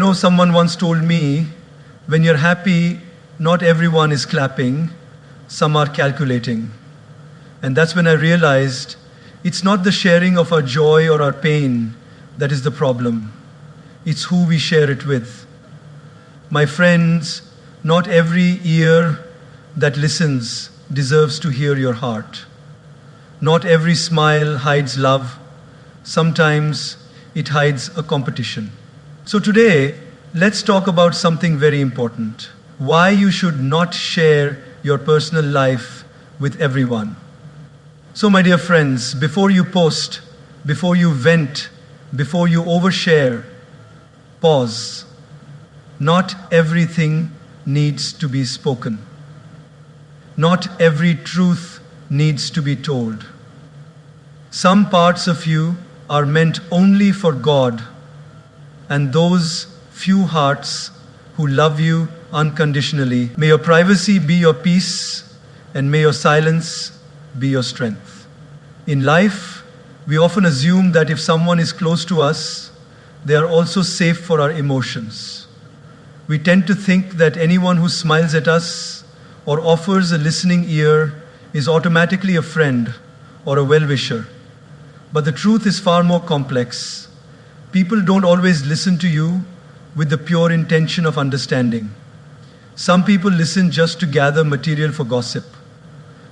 Someone once told me, when you're happy, not everyone is clapping, some are calculating. And that's when I realized it's not the sharing of our joy or our pain that is the problem. It's who we share it with. My friends, not every ear that listens deserves to hear your heart. Not every smile hides love. Sometimes it hides a competition. So today, let's talk about something very important. Why you should not share your personal life with everyone. So my dear friends, before you post, before you vent, before you overshare, pause. Not everything needs to be spoken. Not every truth needs to be told. Some parts of you are meant only for God and those few hearts who love you unconditionally. May your privacy be your peace, and may your silence be your strength. In life, we often assume that if someone is close to us, they are also safe for our emotions. We tend to think that anyone who smiles at us or offers a listening ear is automatically a friend or a well-wisher. But the truth is far more complex. People don't always listen to you with the pure intention of understanding. Some people listen just to gather material for gossip.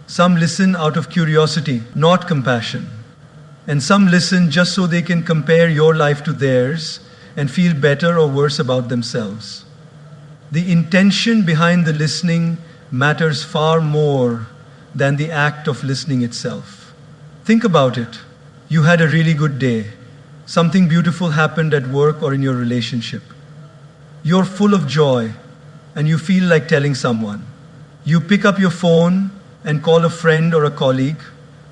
Some listen out of curiosity, not compassion. And some listen just so they can compare your life to theirs and feel better or worse about themselves. The intention behind the listening matters far more than the act of listening itself. Think about it. You had a really good day. Something beautiful happened at work or in your relationship. You're full of joy and you feel like telling someone. You pick up your phone and call a friend or a colleague,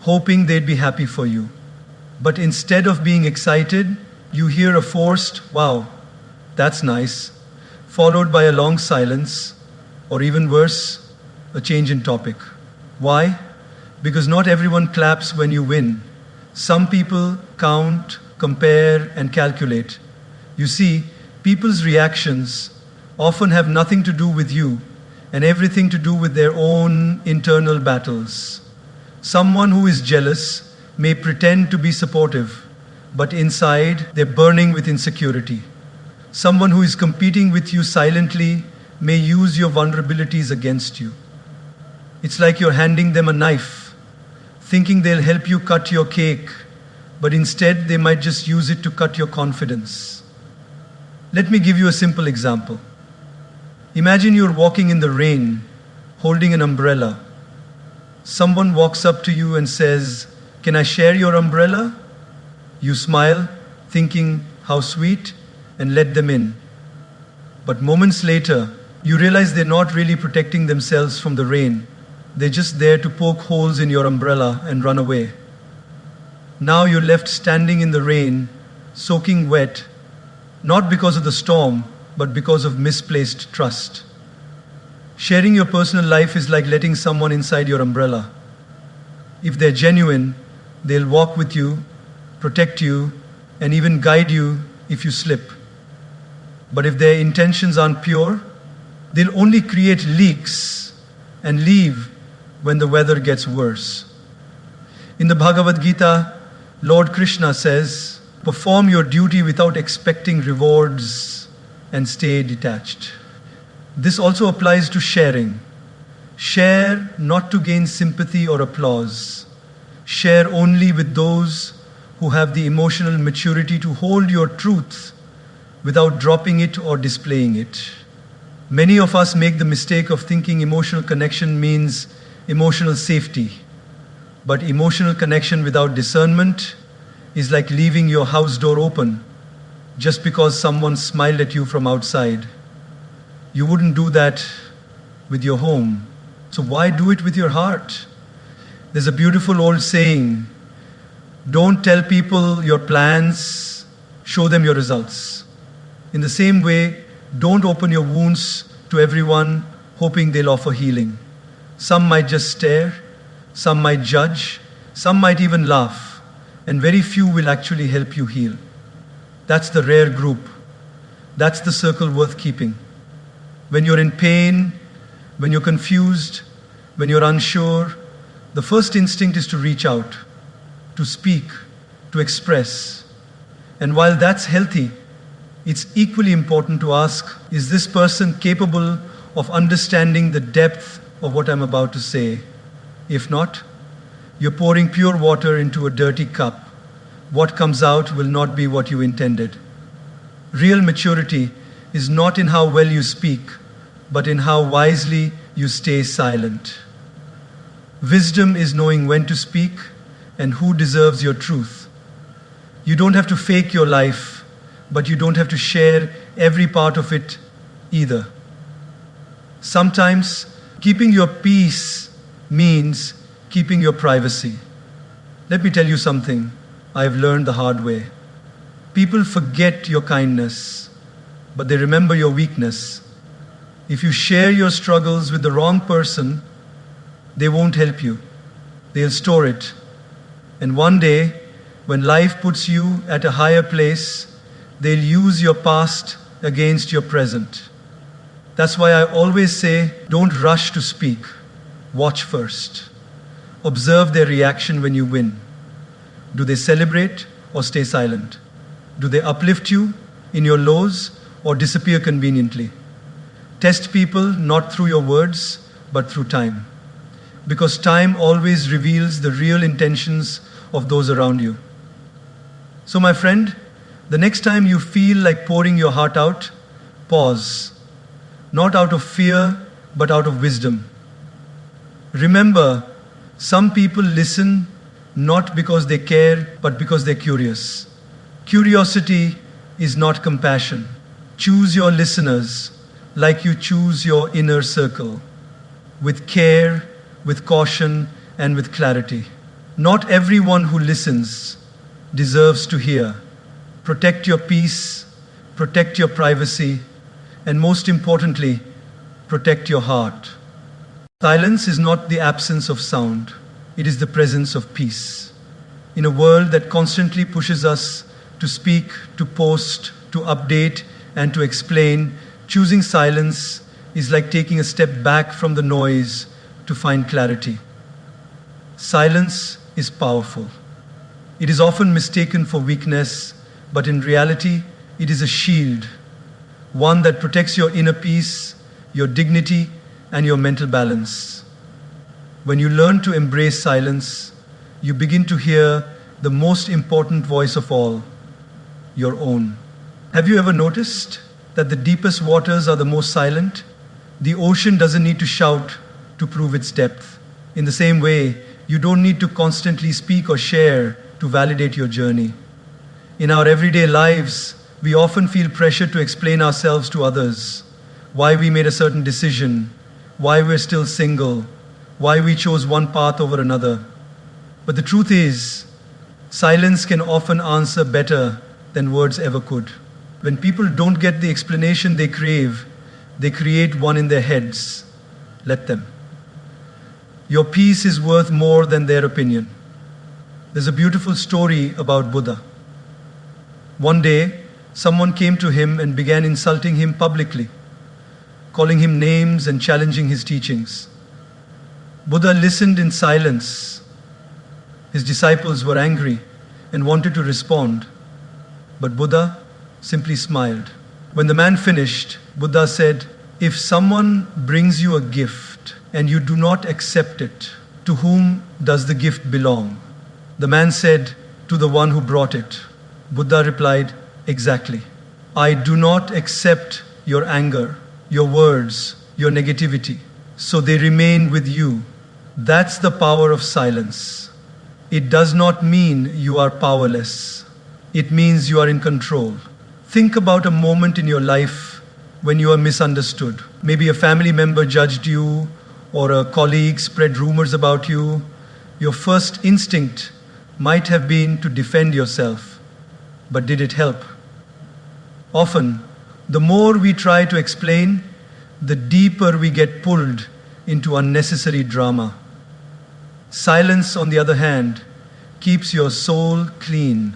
hoping they'd be happy for you. But instead of being excited, you hear a forced, "Wow, that's nice," followed by a long silence, or even worse, a change in topic. Why? Because not everyone claps when you win. Some people count, compare, and calculate. You see, people's reactions often have nothing to do with you and everything to do with their own internal battles. Someone who is jealous may pretend to be supportive, but inside they're burning with insecurity. Someone who is competing with you silently may use your vulnerabilities against you. It's like you're handing them a knife, thinking they'll help you cut your cake, but instead they might just use it to cut your confidence. Let me give you a simple example. Imagine you're walking in the rain, holding an umbrella. Someone walks up to you and says, "Can I share your umbrella?" You smile, thinking, "How sweet," and let them in. But moments later, you realize they're not really protecting themselves from the rain. They're just there to poke holes in your umbrella and run away. Now you're left standing in the rain, soaking wet, not because of the storm, but because of misplaced trust. Sharing your personal life is like letting someone inside your umbrella. If they're genuine, they'll walk with you, protect you, and even guide you if you slip. But if their intentions aren't pure, they'll only create leaks and leave when the weather gets worse. In the Bhagavad Gita, Lord Krishna says, "Perform your duty without expecting rewards and stay detached." This also applies to sharing. Share not to gain sympathy or applause. Share only with those who have the emotional maturity to hold your truth without dropping it or displaying it. Many of us make the mistake of thinking emotional connection means emotional safety. But emotional connection without discernment is like leaving your house door open just because someone smiled at you from outside. You wouldn't do that with your home. So why do it with your heart? There's a beautiful old saying, "Don't tell people your plans, show them your results." In the same way, don't open your wounds to everyone hoping they'll offer healing. Some might just stare, some might judge, some might even laugh, and very few will actually help you heal. That's the rare group. That's the circle worth keeping. When you're in pain, when you're confused, when you're unsure, the first instinct is to reach out, to speak, to express. And while that's healthy, it's equally important to ask, is this person capable of understanding the depth of what I'm about to say? If not, you're pouring pure water into a dirty cup. What comes out will not be what you intended. Real maturity is not in how well you speak, but in how wisely you stay silent. Wisdom is knowing when to speak and who deserves your truth. You don't have to fake your life, but you don't have to share every part of it either. Sometimes keeping your peace means keeping your privacy. Let me tell you something I've learned the hard way. People forget your kindness, but they remember your weakness. If you share your struggles with the wrong person, they won't help you. They'll store it. And one day, when life puts you at a higher place, they'll use your past against your present. That's why I always say, don't rush to speak. Watch first. Observe their reaction when you win. Do they celebrate or stay silent? Do they uplift you in your lows or disappear conveniently? Test people not through your words, but through time. Because time always reveals the real intentions of those around you. So my friend, the next time you feel like pouring your heart out, pause. Not out of fear, but out of wisdom. Remember, some people listen not because they care, but because they're curious. Curiosity is not compassion. Choose your listeners like you choose your inner circle, with care, with caution, and with clarity. Not everyone who listens deserves to hear. Protect your peace, protect your privacy, and most importantly, protect your heart. Silence is not the absence of sound, it is the presence of peace. In a world that constantly pushes us to speak, to post, to update, and to explain, choosing silence is like taking a step back from the noise to find clarity. Silence is powerful. It is often mistaken for weakness, but in reality, it is a shield, one that protects your inner peace, your dignity, and your mental balance. When you learn to embrace silence, you begin to hear the most important voice of all, your own. Have you ever noticed that the deepest waters are the most silent? The ocean doesn't need to shout to prove its depth. In the same way, you don't need to constantly speak or share to validate your journey. In our everyday lives, we often feel pressure to explain ourselves to others, why we made a certain decision, why we're still single, why we chose one path over another. But the truth is, silence can often answer better than words ever could. When people don't get the explanation they crave, they create one in their heads. Let them. Your peace is worth more than their opinion. There's a beautiful story about Buddha. One day, someone came to him and began insulting him publicly, calling him names and challenging his teachings. Buddha listened in silence. His disciples were angry and wanted to respond, but Buddha simply smiled. When the man finished, Buddha said, "If someone brings you a gift and you do not accept it, to whom does the gift belong?" The man said, "To the one who brought it." Buddha replied, "Exactly. I do not accept your anger, your words, your negativity, so they remain with you." That's the power of silence. It does not mean you are powerless. It means you are in control. Think about a moment in your life when you are misunderstood. Maybe a family member judged you, or a colleague spread rumors about you. Your first instinct might have been to defend yourself, but did it help? Often, the more we try to explain, the deeper we get pulled into unnecessary drama. Silence, on the other hand, keeps your soul clean.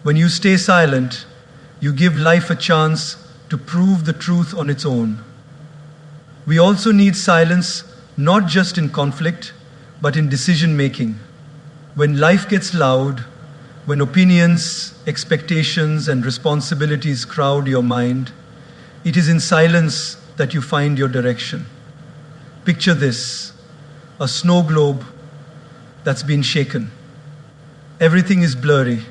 When you stay silent, You give life a chance to prove the truth on its own. We also need silence, not just in conflict, but in decision making. When life gets loud, when opinions, expectations, and responsibilities crowd your mind, it is in silence that you find your direction. Picture this: a snow globe that's been shaken. Everything is blurry,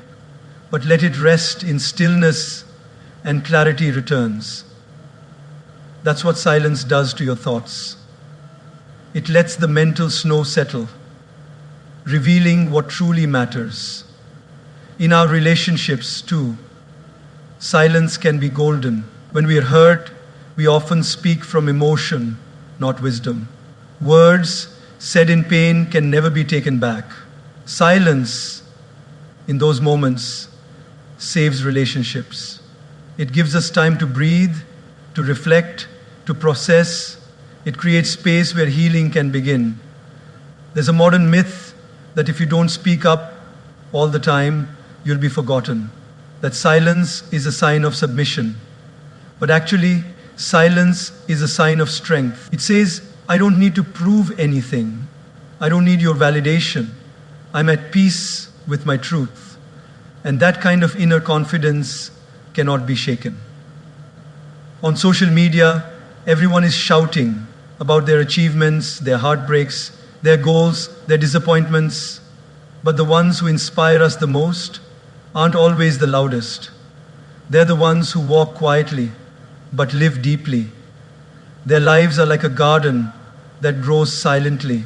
but let it rest in stillness and clarity returns. That's what silence does to your thoughts. It lets the mental snow settle, revealing what truly matters. In our relationships, too, silence can be golden. When we are hurt, we often speak from emotion, not wisdom. Words said in pain can never be taken back. Silence, in those moments, saves relationships. It gives us time to breathe, to reflect, to process. It creates space where healing can begin. There's a modern myth that if you don't speak up all the time, you'll be forgotten. That silence is a sign of submission. But actually, silence is a sign of strength. It says, I don't need to prove anything. I don't need your validation. I'm at peace with my truth. And that kind of inner confidence cannot be shaken. On social media, everyone is shouting about their achievements, their heartbreaks, their goals, their disappointments. But the ones who inspire us the most aren't always the loudest. They're the ones who walk quietly but live deeply. Their lives are like a garden that grows silently,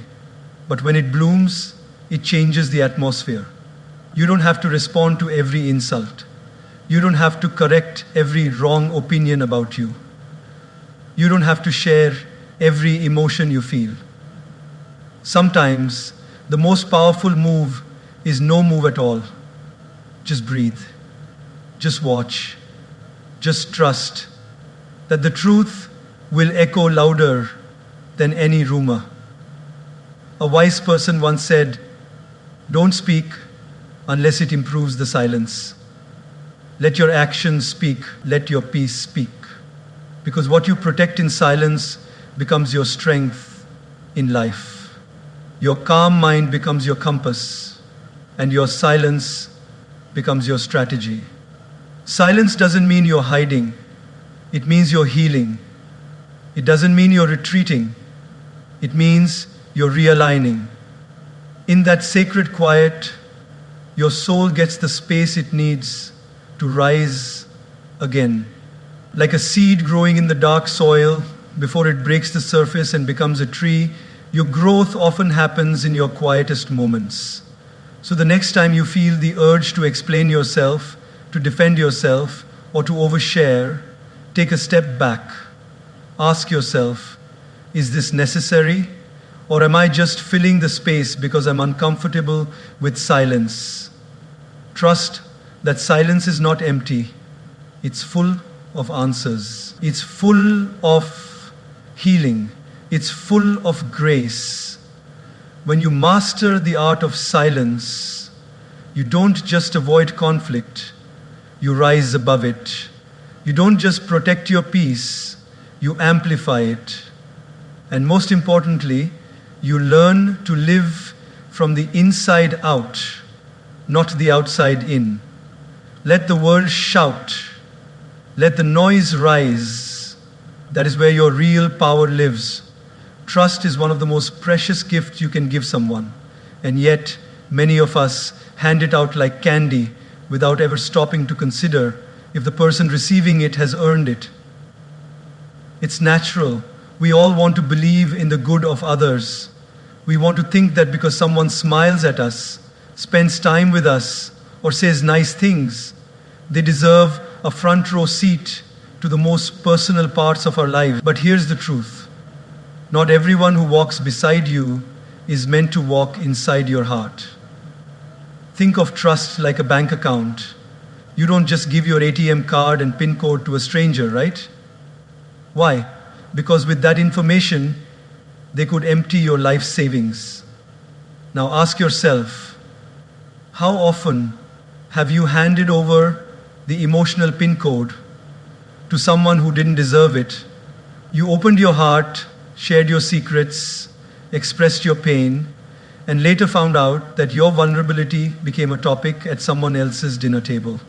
but when it blooms, it changes the atmosphere. You don't have to respond to every insult. You don't have to correct every wrong opinion about you. You don't have to share every emotion you feel. Sometimes the most powerful move is no move at all. Just breathe. Just watch. Just trust that the truth will echo louder than any rumor. A wise person once said, don't speak unless it improves the silence. Let your actions speak. Let your peace speak. Because what you protect in silence becomes your strength in life. Your calm mind becomes your compass, and your silence becomes your strategy. Silence doesn't mean you're hiding. It means you're healing. It doesn't mean you're retreating. It means you're realigning. In that sacred quiet, your soul gets the space it needs to rise again. Like a seed growing in the dark soil, before it breaks the surface and becomes a tree, your growth often happens in your quietest moments. So the next time you feel the urge to explain yourself, to defend yourself, or to overshare, take a step back. Ask yourself, is this necessary? Or am I just filling the space because I'm uncomfortable with silence? Trust that silence is not empty. It's full of answers. It's full of healing. It's full of grace. When you master the art of silence, you don't just avoid conflict, you rise above it. You don't just protect your peace, you amplify it. And most importantly, you learn to live from the inside out, not the outside in. Let the world shout. Let the noise rise. That is where your real power lives. Trust is one of the most precious gifts you can give someone. And yet, many of us hand it out like candy without ever stopping to consider if the person receiving it has earned it. It's natural. We all want to believe in the good of others. We want to think that because someone smiles at us, spends time with us, or says nice things, they deserve a front row seat to the most personal parts of our life. But here's the truth. Not everyone who walks beside you is meant to walk inside your heart. Think of trust like a bank account. You don't just give your ATM card and PIN code to a stranger, right? Why? Because with that information, they could empty your life savings. Now ask yourself, how often have you handed over the emotional pin code to someone who didn't deserve it. You opened your heart, shared your secrets, expressed your pain, and later found out that your vulnerability became a topic at someone else's dinner table.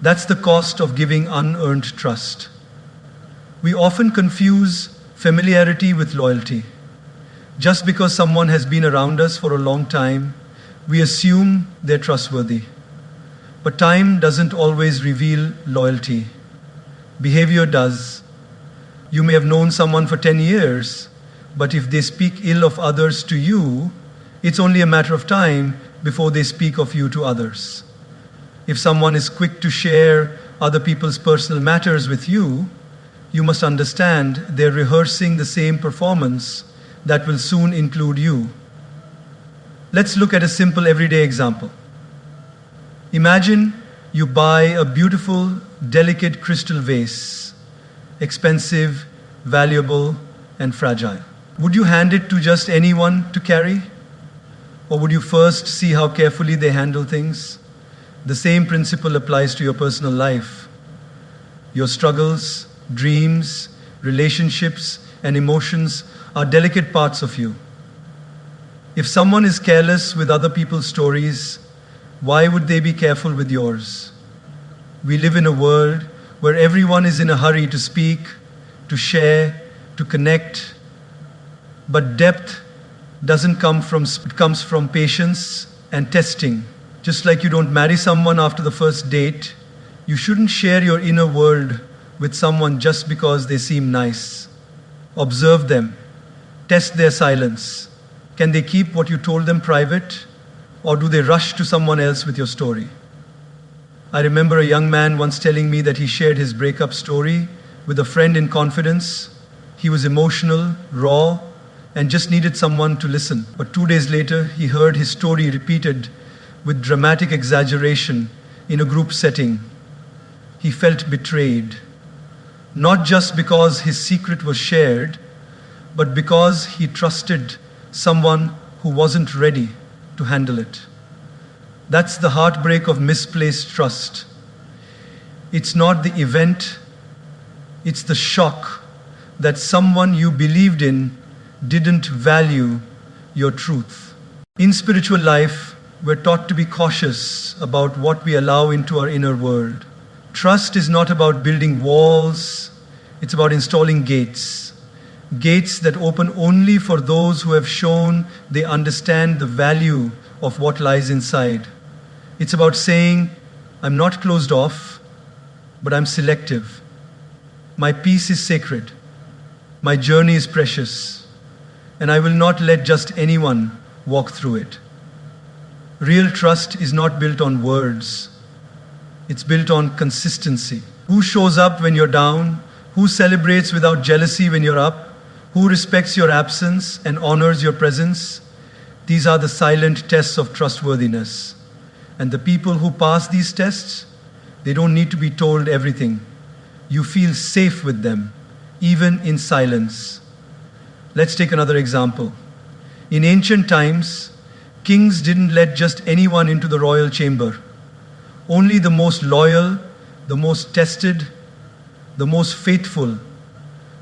That's the cost of giving unearned trust. We often confuse familiarity with loyalty. Just because someone has been around us for a long time, we assume they're trustworthy. But time doesn't always reveal loyalty. Behavior does. You may have known someone for 10 years, but if they speak ill of others to you, it's only a matter of time before they speak of you to others. If someone is quick to share other people's personal matters with you, you must understand they're rehearsing the same performance that will soon include you. Let's look at a simple everyday example. Imagine you buy a beautiful, delicate crystal vase, expensive, valuable, and fragile. Would you hand it to just anyone to carry? Or would you first see how carefully they handle things? The same principle applies to your personal life. Your struggles, dreams, relationships, and emotions are delicate parts of you. If someone is careless with other people's stories, why would they be careful with yours? We live in a world where everyone is in a hurry to speak, to share, to connect, but depth doesn't come from, it comes from patience and testing. Just like you don't marry someone after the first date, you shouldn't share your inner world with someone just because they seem nice. Observe them. Test their silence. Can they keep what you told them private, or do they rush to someone else with your story? I remember a young man once telling me that he shared his breakup story with a friend in confidence. He was emotional, raw, and just needed someone to listen. But 2 days later, he heard his story repeated with dramatic exaggeration in a group setting. He felt betrayed, not just because his secret was shared, but because he trusted someone who wasn't ready to handle it. That's the heartbreak of misplaced trust. It's not the event, it's the shock that someone you believed in didn't value your truth. In spiritual life, we're taught to be cautious about what we allow into our inner world. Trust is not about building walls, it's about installing gates. Gates that open only for those who have shown they understand the value of what lies inside. It's about saying, I'm not closed off, but I'm selective. My peace is sacred. My journey is precious. And I will not let just anyone walk through it. Real trust is not built on words. It's built on consistency. Who shows up when you're down? Who celebrates without jealousy when you're up? Who respects your absence and honors your presence? These are the silent tests of trustworthiness. And the people who pass these tests, they don't need to be told everything. You feel safe with them, even in silence. Let's take another example. In ancient times, kings didn't let just anyone into the royal chamber. Only the most loyal, the most tested, the most faithful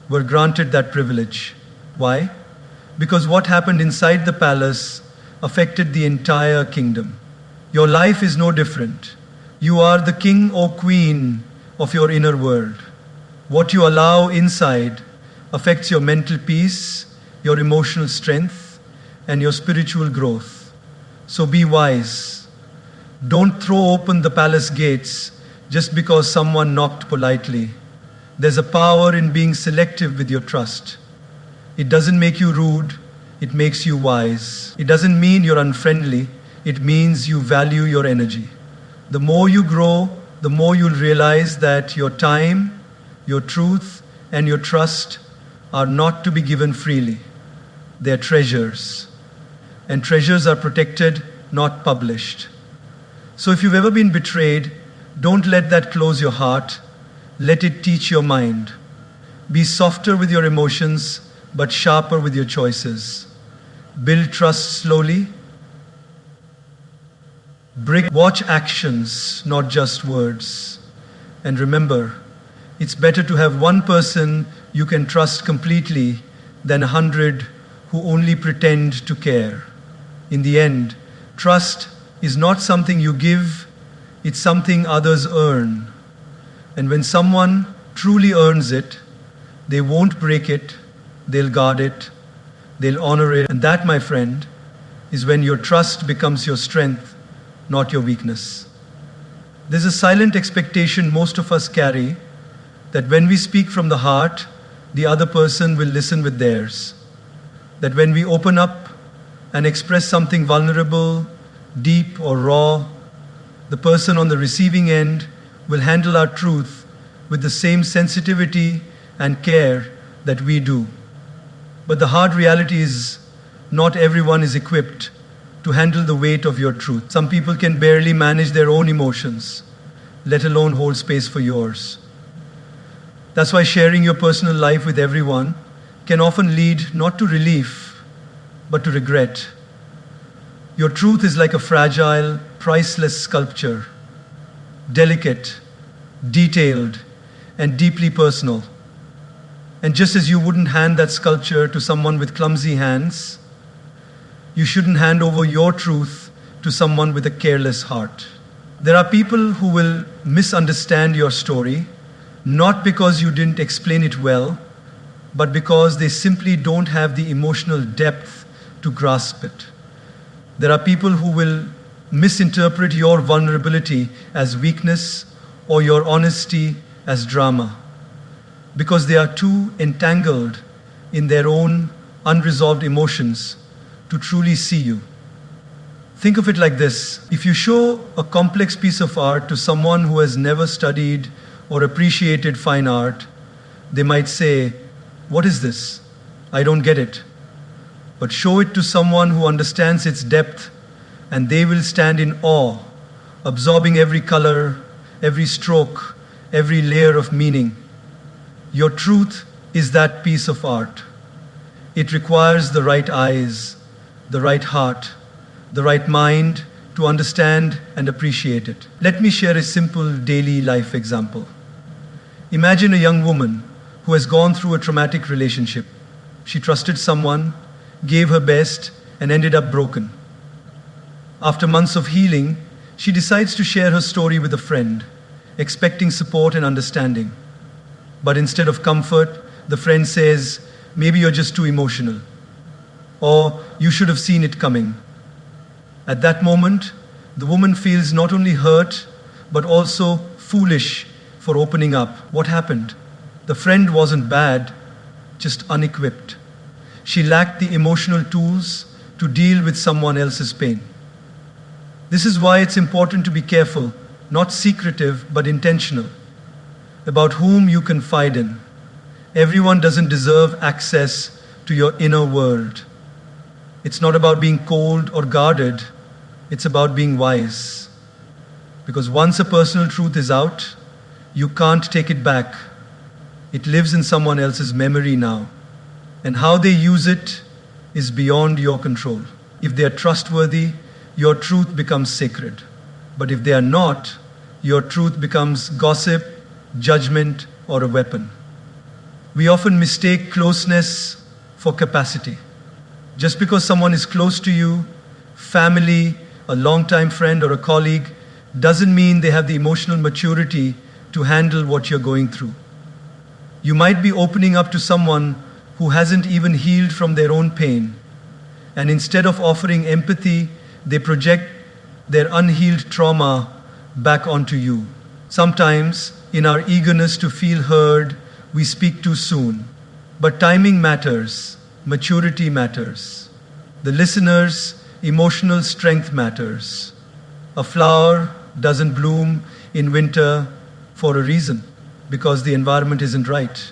were granted that privilege. Why? Because what happened inside the palace affected the entire kingdom. Your life is no different. You are the king or queen of your inner world. What you allow inside affects your mental peace, your emotional strength, and your spiritual growth. So be wise. Don't throw open the palace gates just because someone knocked politely. There's a power in being selective with your trust. It doesn't make you rude, it makes you wise. It doesn't mean you're unfriendly, it means you value your energy. The more you grow, the more you'll realize that your time, your truth, and your trust are not to be given freely. They're treasures. And treasures are protected, not published. So if you've ever been betrayed, don't let that close your heart. Let it teach your mind. Be softer with your emotions, but sharper with your choices. Build trust slowly, Watch actions, not just words. And remember, it's better to have one person you can trust completely than 100 who only pretend to care. In the end, trust is not something you give, it's something others earn. And when someone truly earns it, they won't break it, they'll guard it, they'll honor it. And that, my friend, is when your trust becomes your strength, not your weakness. There's a silent expectation most of us carry that when we speak from the heart, the other person will listen with theirs. That when we open up and express something vulnerable, deep, or raw, the person on the receiving end will handle our truth with the same sensitivity and care that we do. But the hard reality is not everyone is equipped to handle the weight of your truth. Some people can barely manage their own emotions, let alone hold space for yours. That's why sharing your personal life with everyone can often lead not to relief, but to regret. Your truth is like a fragile, priceless sculpture, delicate, detailed, and deeply personal. And just as you wouldn't hand that sculpture to someone with clumsy hands, you shouldn't hand over your truth to someone with a careless heart. There are people who will misunderstand your story, not because you didn't explain it well, but because they simply don't have the emotional depth to grasp it. There are people who will misinterpret your vulnerability as weakness or your honesty as drama, because they are too entangled in their own unresolved emotions to truly see you. Think of it like this. If you show a complex piece of art to someone who has never studied or appreciated fine art, they might say, "What is this? I don't get it." But show it to someone who understands its depth, and they will stand in awe, absorbing every color, every stroke, every layer of meaning. Your truth is that piece of art. It requires the right eyes, the right heart, the right mind to understand and appreciate it. Let me share a simple daily life example. Imagine a young woman who has gone through a traumatic relationship. She trusted someone, gave her best, and ended up broken. After months of healing, she decides to share her story with a friend, expecting support and understanding. But instead of comfort, the friend says, "Maybe you're just too emotional," or "You should have seen it coming." At that moment, the woman feels not only hurt, but also foolish for opening up. What happened? The friend wasn't bad, just unequipped. She lacked the emotional tools to deal with someone else's pain. This is why it's important to be careful, not secretive, but intentional, about whom you confide in. Everyone doesn't deserve access to your inner world. It's not about being cold or guarded, it's about being wise. Because once a personal truth is out, you can't take it back. It lives in someone else's memory now. And how they use it is beyond your control. If they are trustworthy, your truth becomes sacred. But if they are not, your truth becomes gossip, judgment, or a weapon. We often mistake closeness for capacity. Just because someone is close to you, family, a longtime friend, or a colleague, doesn't mean they have the emotional maturity to handle what you're going through. You might be opening up to someone who hasn't even healed from their own pain, and instead of offering empathy, they project their unhealed trauma back onto you. Sometimes, in our eagerness to feel heard, we speak too soon. But timing matters, maturity matters. The listener's emotional strength matters. A flower doesn't bloom in winter for a reason, because the environment isn't right.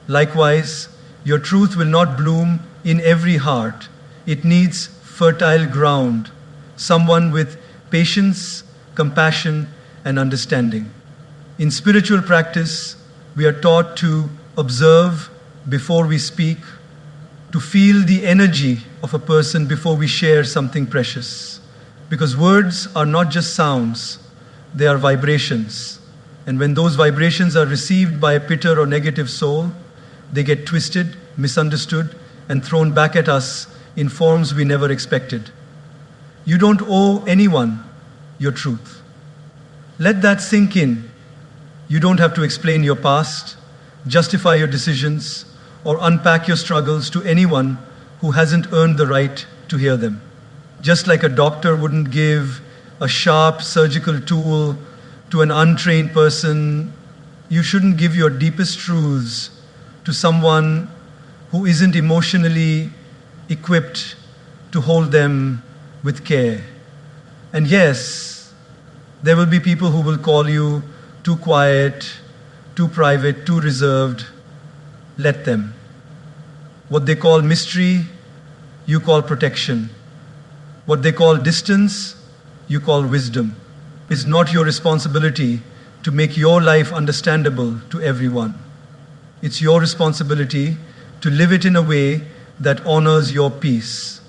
Likewise, your truth will not bloom in every heart. It needs fertile ground, someone with patience, compassion, and understanding. In spiritual practice, we are taught to observe before we speak, to feel the energy of a person before we share something precious. Because words are not just sounds, they are vibrations. And when those vibrations are received by a bitter or negative soul, they get twisted, misunderstood, and thrown back at us in forms we never expected. You don't owe anyone your truth. Let that sink in. You don't have to explain your past, justify your decisions, or unpack your struggles to anyone who hasn't earned the right to hear them. Just like a doctor wouldn't give a sharp surgical tool to an untrained person, you shouldn't give your deepest truths to someone who isn't emotionally equipped to hold them with care. And yes, there will be people who will call you too quiet, too private, too reserved. Let them. What they call mystery, you call protection. What they call distance, you call wisdom. It's not your responsibility to make your life understandable to everyone. It's your responsibility to live it in a way that honors your peace.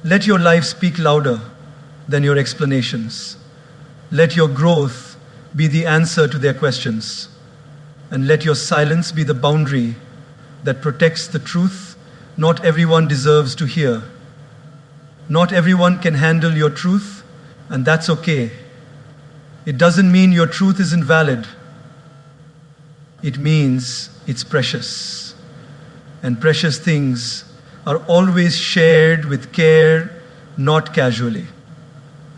Let your life speak louder than your explanations. Let your growth be the answer to their questions. And let your silence be the boundary that protects the truth not everyone deserves to hear. Not everyone can handle your truth, and that's okay. It doesn't mean your truth isn't valid. It means it's precious. And precious things are always shared with care, not casually.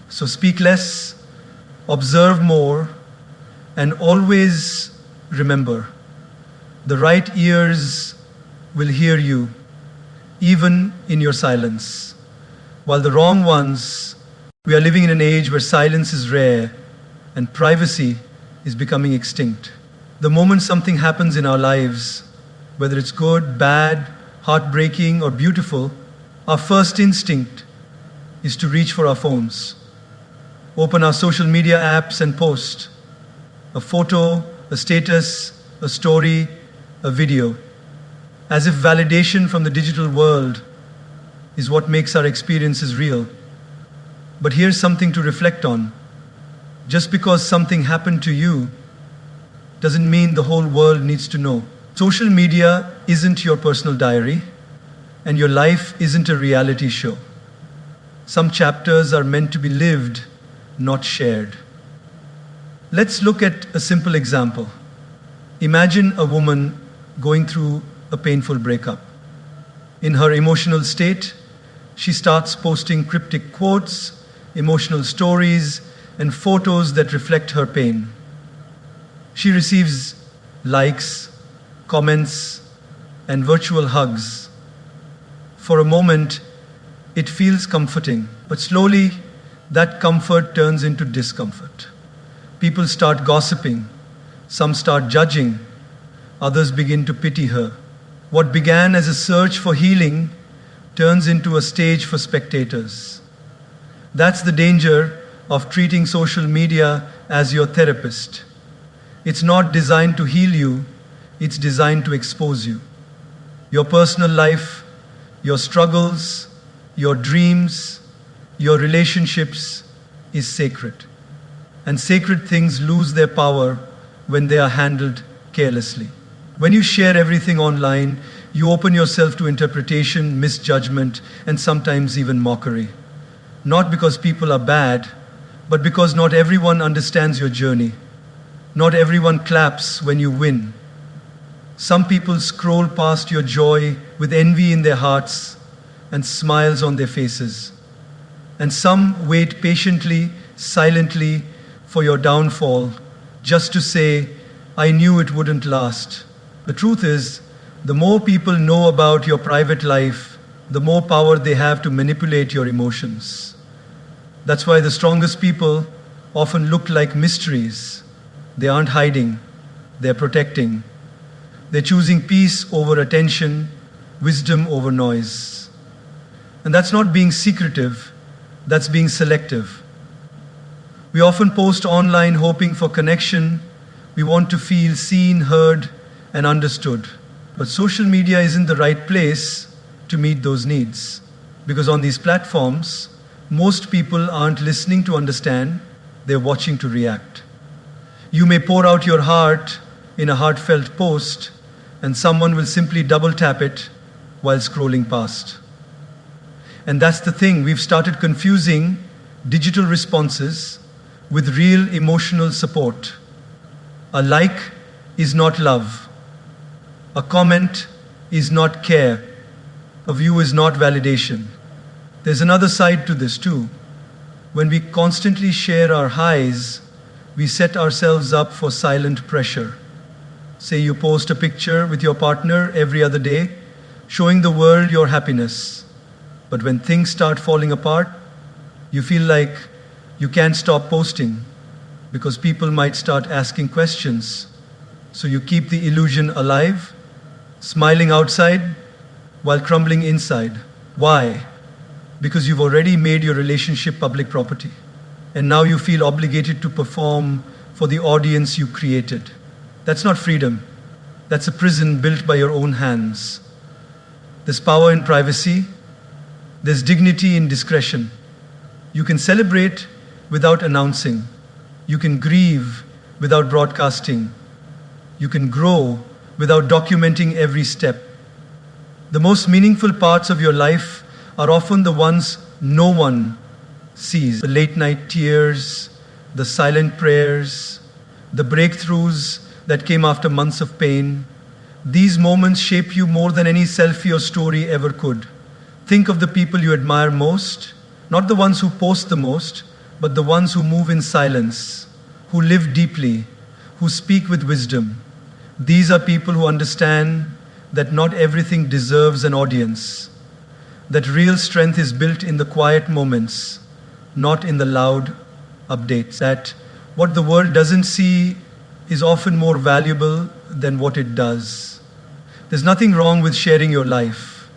So speak less, observe more, and always remember, the right ears will hear you, even in your silence. While the wrong ones, we are living in an age where silence is rare and privacy is becoming extinct. The moment something happens in our lives, whether it's good, bad, heartbreaking, or beautiful, our first instinct is to reach for our phones, open our social media apps and post a photo, a status, a story, a video, as if validation from the digital world is what makes our experiences real. But here's something to reflect on. Just because something happened to you doesn't mean the whole world needs to know. Social media isn't your personal diary, and your life isn't a reality show. Some chapters are meant to be lived, not shared. Let's look at a simple example. Imagine a woman going through a painful breakup. In her emotional state, she starts posting cryptic quotes, emotional stories, and photos that reflect her pain. She receives likes, comments, and virtual hugs. For a moment, it feels comforting, but slowly that comfort turns into discomfort. People start gossiping, some start judging, others begin to pity her. What began as a search for healing turns into a stage for spectators. That's the danger of treating social media as your therapist. It's not designed to heal you, it's designed to expose you. Your personal life, your struggles, your dreams, your relationships is sacred. And sacred things lose their power when they are handled carelessly. When you share everything online, you open yourself to interpretation, misjudgment, and sometimes even mockery. Not because people are bad, but because not everyone understands your journey. Not everyone claps when you win. Some people scroll past your joy with envy in their hearts and smiles on their faces. And some wait patiently, silently for your downfall, just to say, I knew it wouldn't last. The truth is, the more people know about your private life, the more power they have to manipulate your emotions. That's why the strongest people often look like mysteries. They aren't hiding, they're protecting. They're choosing peace over attention, wisdom over noise. And that's not being secretive, that's being selective. We often post online hoping for connection. We want to feel seen, heard, and understood. But social media isn't the right place to meet those needs. Because on these platforms, Most people aren't listening to understand, they're watching to react. You may pour out your heart in a heartfelt post, and someone will simply double tap it while scrolling past. And that's the thing, we've started confusing digital responses with real emotional support. A like is not love. A comment is not care. A view is not validation. There's another side to this too. When we constantly share our highs, we set ourselves up for silent pressure. Say you post a picture with your partner every other day, showing the world your happiness. But when things start falling apart, you feel like you can't stop posting because people might start asking questions. So you keep the illusion alive, smiling outside while crumbling inside. Why? Because you've already made your relationship public property. And now you feel obligated to perform for the audience you created. That's not freedom. That's a prison built by your own hands. There's power in privacy. There's dignity in discretion. You can celebrate without announcing. You can grieve without broadcasting. You can grow without documenting every step. The most meaningful parts of your life are often the ones no one sees. The late night tears, the silent prayers, the breakthroughs that came after months of pain. These moments shape you more than any selfie or story ever could. Think of the people you admire most, not the ones who post the most, but the ones who move in silence, who live deeply, who speak with wisdom. These are people who understand that not everything deserves an audience, that real strength is built in the quiet moments, not in the loud updates, that what the world doesn't see is often more valuable than what it does. There's nothing wrong with sharing your life,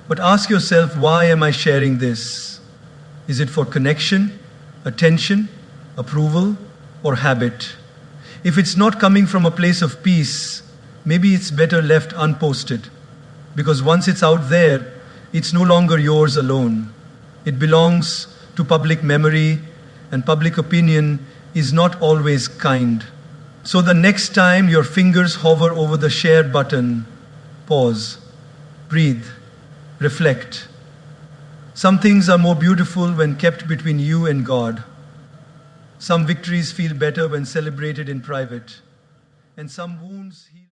but ask yourself, why am I sharing this? Is it for connection, attention, approval, or habit? If it's not coming from a place of peace, maybe it's better left unposted, because once it's out there, it's no longer yours alone. It belongs to public memory, and public opinion is not always kind. So the next time your fingers hover over the share button, pause, breathe, reflect. Some things are more beautiful when kept between you and God. Some victories feel better when celebrated in private, and some wounds heal.